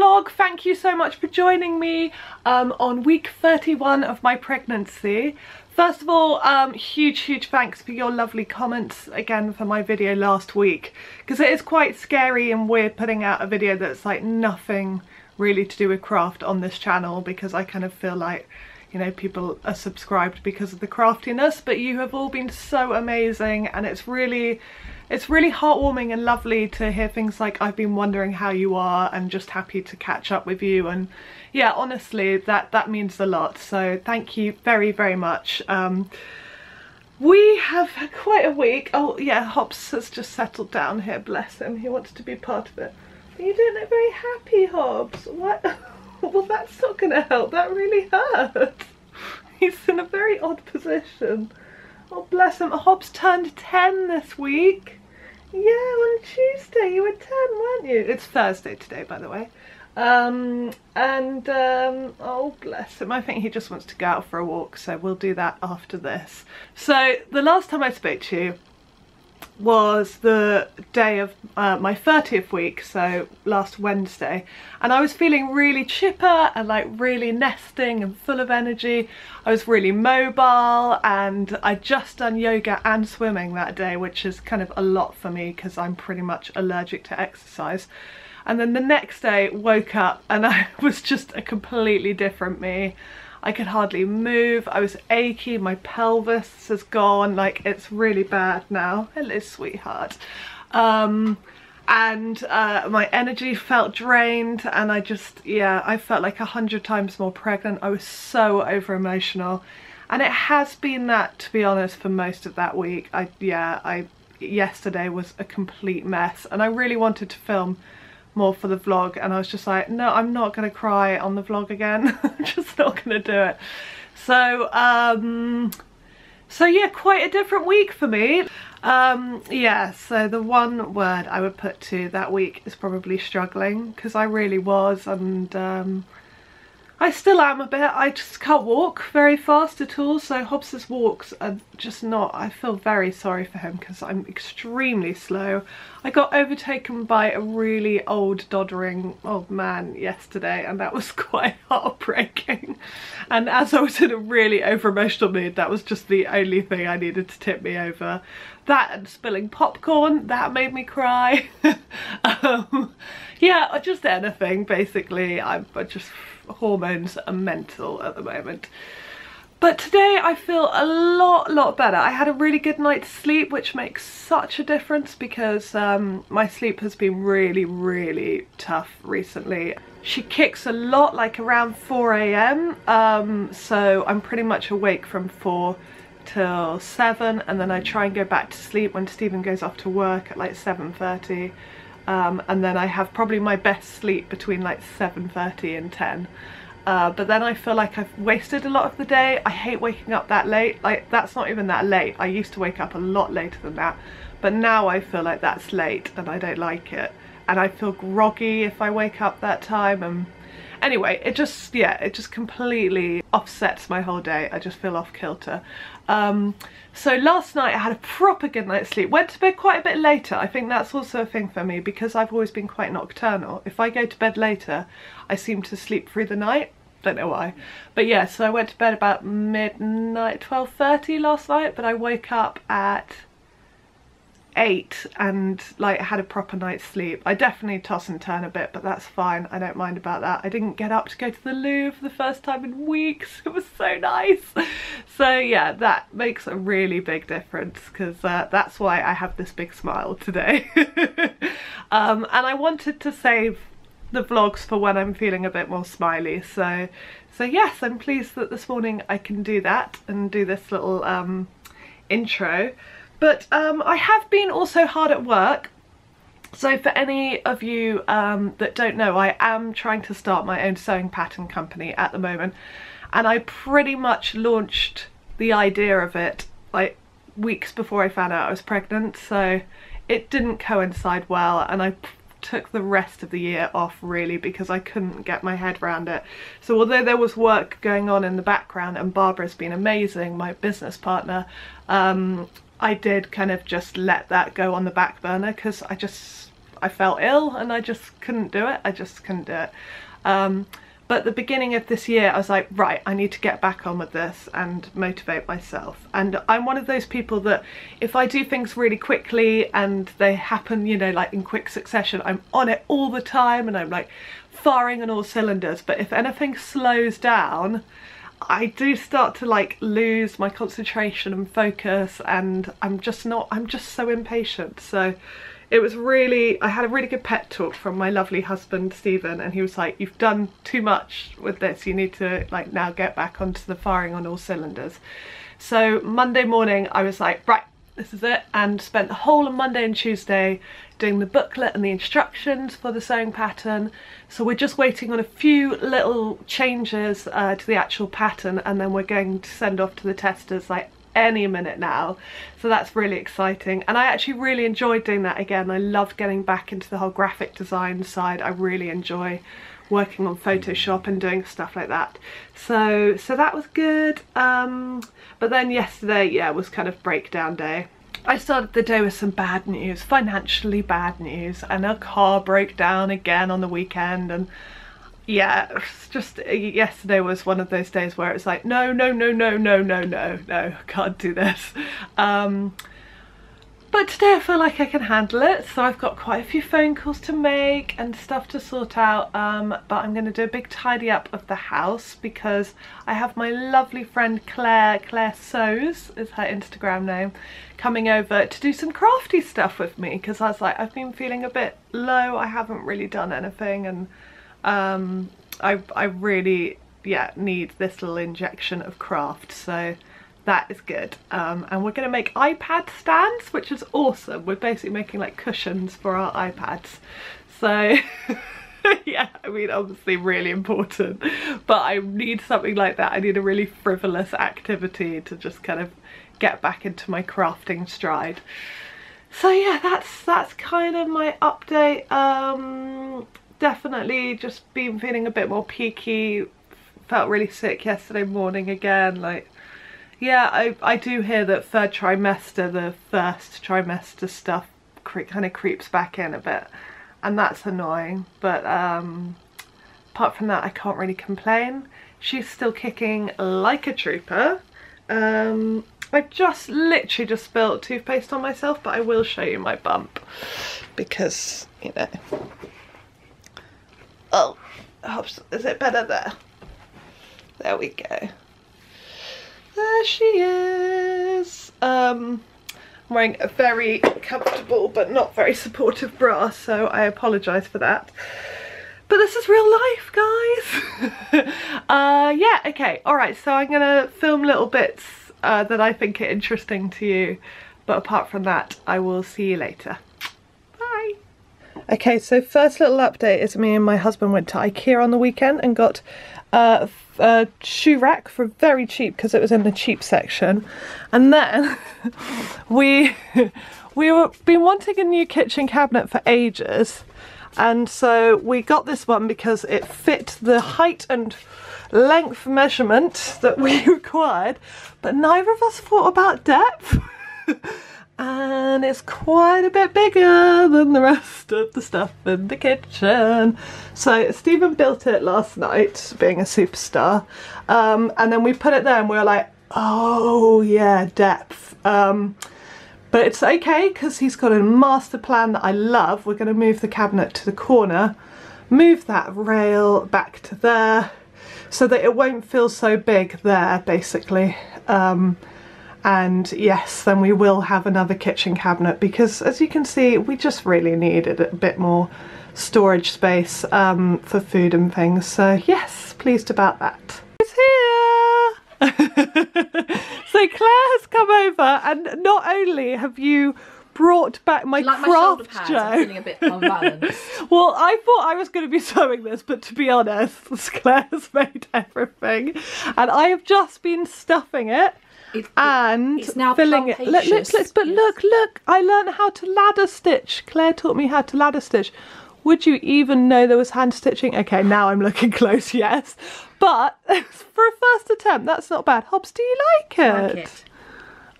vlog. Thank you so much for joining me on week 31 of my pregnancy. First of all, huge thanks for your lovely comments again for my video last week, because it is quite scary and weird putting out a video that's like nothing really to do with craft on this channel, because I kind of feel like, you know, people are subscribed because of the craftiness, but you have all been so amazing, and it's really heartwarming and lovely to hear things like I've been wondering how you are and just happy to catch up with you. And yeah, honestly, that means a lot, so thank you very much. We have had quite a week. Oh yeah, Hobbs has just settled down here, bless him, he wants to be part of it. But you don't look very happy, Hobbs. What? Well, that's not gonna help, that really hurt. He's in a very odd position. Oh bless him. Hobbs turned 10 this week. Yeah, on Tuesday you were 10, weren't you? It's Thursday today, by the way. Oh bless him, I think he just wants to go out for a walk, so we'll do that after this. So the last time I spoke to you was the day of my 30th week, so last Wednesday, and I was feeling really chipper and like really nesting and full of energy. I was really mobile, and I'd just done yoga and swimming that day, which is kind of a lot for me because I'm pretty much allergic to exercise. And then the next day woke up and I was just a completely different me. I could hardly move, I was achy, my pelvis has gone, like it's really bad now. Hello sweetheart. My energy felt drained, and I just, yeah, I felt like 100 times more pregnant. I was so over emotional, and it has been that, to be honest, for most of that week. Yesterday was a complete mess, and I really wanted to film more for the vlog, and I was just like, no, I'm not gonna cry on the vlog again. I'm just not gonna do it. So yeah, quite a different week for me. Yeah, so the one word I would put to that week is probably struggling, because I really was, and I still am a bit. I just can't walk very fast at all, so Hobbs's walks are just not, I feel very sorry for him because I'm extremely slow. I got overtaken by a really old doddering old man yesterday, and that was quite heartbreaking. And as I was in a really over emotional mood, that was just the only thing I needed to tip me over. That and spilling popcorn, that made me cry. Yeah, just anything basically. I just, hormones are mental at the moment. But today I feel a lot better. I had a really good night's sleep, which makes such a difference, because my sleep has been really tough recently. She kicks a lot, like around 4 AM, so I'm pretty much awake from 4 till 7, and then I try and go back to sleep when Stephen goes off to work at like 7:30. And then I have probably my best sleep between like 7:30 and 10. But then I feel like I've wasted a lot of the day. I hate waking up that late. Like, that's not even that late. I used to wake up a lot later than that, but now I feel like that's late and I don't like it. And I feel groggy if I wake up that time. And anyway, it just, yeah, it just completely offsets my whole day. I just feel off kilter. So last night I had a proper good night's sleep. Went to bed quite a bit later. I think that's also a thing for me, because I've always been quite nocturnal. If I go to bed later, I seem to sleep through the night. Don't know why. But yeah, so I went to bed about midnight, 12:30 last night, but I woke up at 8 and like had a proper night's sleep. I definitely toss and turn a bit, but that's fine. I don't mind about that. I didn't get up to go to the Louvre for the first time in weeks. It was so nice. So yeah, that makes a really big difference, because that's why I have this big smile today. And I wanted to save the vlogs for when I'm feeling a bit more smiley. So yes, I'm pleased that this morning I can do that and do this little intro. But I have been also hard at work. So for any of you that don't know, I am trying to start my own sewing pattern company at the moment. And I pretty much launched the idea of it like weeks before I found out I was pregnant. So it didn't coincide well, and I took the rest of the year off really because I couldn't get my head around it. So although there was work going on in the background, and Barbara's been amazing, my business partner, I did kind of just let that go on the back burner, because I felt ill and I just couldn't do it. I just couldn't do it. But the beginning of this year I was like, right, I need to get back on with this and motivate myself. And I'm one of those people that if I do things really quickly and they happen, you know, like in quick succession, I'm on it all the time and I'm like firing on all cylinders. But if anything slows down, I do start to like lose my concentration and focus, and I'm just so impatient. So it was really, I had a really good pep talk from my lovely husband Stephen, and he was like, you've done too much with this, you need to like now get back onto the firing on all cylinders. So Monday morning I was like, right, this is it, and spent the whole of Monday and Tuesday doing the booklet and the instructions for the sewing pattern. So we're just waiting on a few little changes to the actual pattern, and then we're going to send off to the testers like any minute now. So that's really exciting, and I actually really enjoyed doing that again. I loved getting back into the whole graphic design side. I really enjoy working on Photoshop and doing stuff like that. So that was good. But then yesterday, yeah, was kind of breakdown day. I started the day with some bad news, financially bad news, and a car broke down again on the weekend. And yeah, it's just, yesterday was one of those days where it was like, no, can't do this. But today I feel like I can handle it, so I've got quite a few phone calls to make and stuff to sort out, but I'm going to do a big tidy up of the house because I have my lovely friend Claire Sews is her Instagram name, coming over to do some crafty stuff with me, because I was like, I've been feeling a bit low, I haven't really done anything, and I really, yeah, need this little injection of craft, so that is good. And we're going to make iPad stands, which is awesome. We're basically making like cushions for our iPads, so yeah, I mean, obviously really important, but I need something like that. I need a really frivolous activity to just kind of get back into my crafting stride. So yeah, that's kind of my update. Definitely just been feeling a bit more peaky, felt really sick yesterday morning again. Like, yeah, I do hear that third trimester, the first trimester stuff kind of creeps back in a bit, and that's annoying, but apart from that I can't really complain. She's still kicking like a trooper. I've just literally just spilled toothpaste on myself, but I will show you my bump because, you know. Oh, is it better there? There we go. There she is. I'm wearing a very comfortable but not very supportive bra, so I apologise for that. But this is real life, guys. Yeah, okay, alright, so I'm gonna film little bits that I think are interesting to you, but apart from that, I will see you later. Bye. Okay, so first little update is me and my husband went to IKEA on the weekend and got a shoe rack for very cheap because it was in the cheap section, and then we've been wanting a new kitchen cabinet for ages, and so we got this one because it fit the height and length measurement that we required, but neither of us thought about depth. And it's quite a bit bigger than the rest of the stuff in the kitchen. So Stephen built it last night, being a superstar, and then we put it there and we were like, oh yeah, depth. But it's okay because he's got a master plan that I love. We're going to move the cabinet to the corner, move that rail back to there, so that it won't feel so big there, basically. And yes, then we will have another kitchen cabinet because, as you can see, we just really needed a bit more storage space for food and things. So yes, pleased about that. It's here! So Claire has come over, and not only have you brought back my craft joke. I'm feeling a bit unbalanced. Well, I thought I was going to be sewing this, but to be honest, Claire's made everything, and I have just been stuffing it. It's now filling it. Look, I learned how to ladder stitch. Claire taught me how to ladder stitch. Would you even know there was hand stitching? Okay, now I'm looking close, yes. But for a first attempt, that's not bad. Hobbs, do you like it? I like it.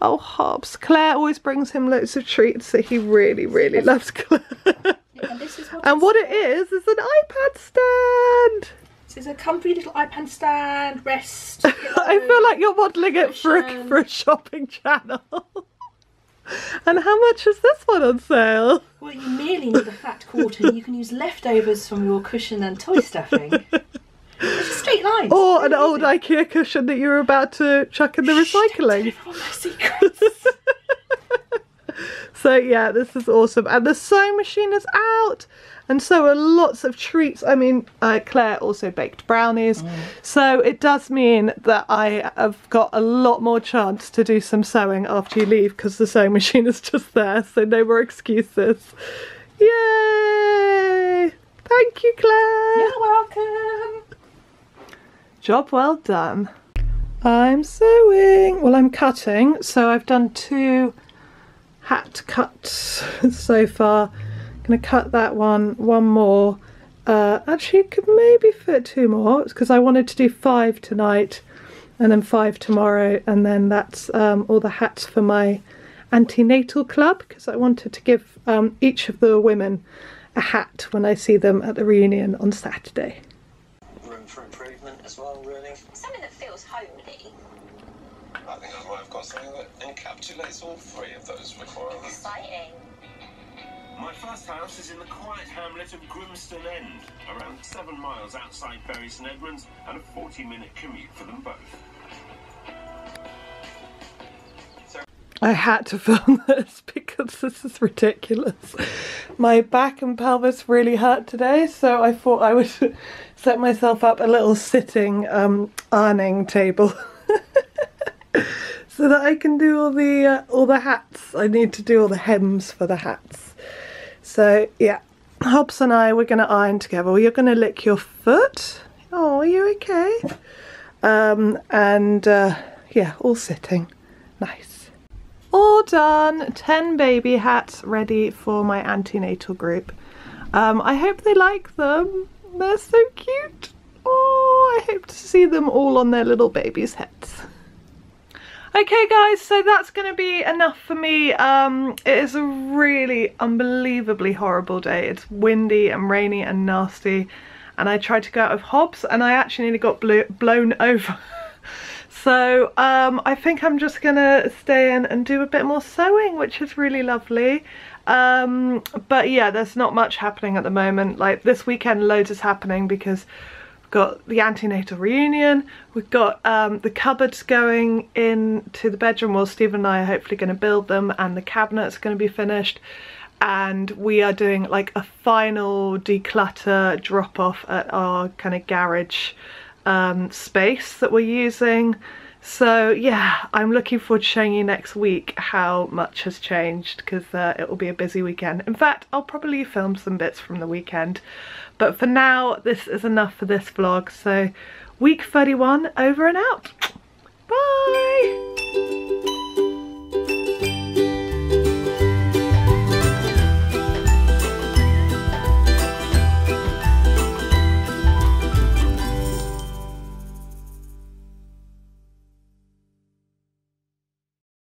Oh, Hobbs. Claire always brings him loads of treats, so he really, really loves Claire. this is what And what it is an iPad stand. This is a comfy little iPad stand, rest. I feel like you're modelling it for a shopping channel. And how much is this one on sale? Well, you merely need a fat quarter. You can use leftovers from your cushion and toy stuffing. It's just straight lines. Or an old IKEA cushion that you were about to chuck in the recycling. Don't tell everyone my secrets. So yeah, this is awesome. And the sewing machine is out. And so are lots of treats. I mean, Claire also baked brownies. So it does mean that I have got a lot more chance to do some sewing after you leave, because the sewing machine is just there. So no more excuses. Yay! Thank you, Claire. You're welcome. Job well done. I'm sewing. Well, I'm cutting. So I've done 2 hat cuts so far. I'm going to cut that one more. Actually, it could maybe fit 2 more, because I wanted to do 5 tonight and then 5 tomorrow, and then that's all the hats for my antenatal club, because I wanted to give each of the women a hat when I see them at the reunion on Saturday. Room for improvement as well, really. Something that feels homely. I think I might have got something that encapsulates all 3 of those requirements. Exciting. My first house is in the quiet hamlet of Grimston End, around 7 miles outside Bury St Edmunds, and a 40-minute commute for them both. I had to film this because this is ridiculous. My back and pelvis really hurt today, so I thought I would set myself up a little sitting ironing table so that I can do all the hats. I need to do all the hems for the hats. So yeah, Hobbs and I, we're going to iron together. Well, you're going to lick your foot. Oh, are you okay? Yeah, all sitting. Nice. All done. 10 baby hats ready for my antenatal group. I hope they like them. They're so cute. Oh, I hope to see them all on their little babies' heads. Okay guys, so that's going to be enough for me. It is a really unbelievably horrible day. It's windy and rainy and nasty, and I tried to go out with Hobbs and I actually nearly got blown over. So I think I'm just gonna stay in and do a bit more sewing, which is really lovely. But yeah, there's not much happening at the moment. Like this weekend loads is happening because we've got the antenatal reunion, we've got the cupboards going into the bedroom. Well, Stephen and I are hopefully going to build them, and the cabinet's going to be finished, and we are doing like a final declutter drop off at our kind of garage space that we're using. So yeah, I'm looking forward to showing you next week how much has changed, because it will be a busy weekend. In fact, I'll probably film some bits from the weekend, but for now this is enough for this vlog. So week 31 over and out. Bye.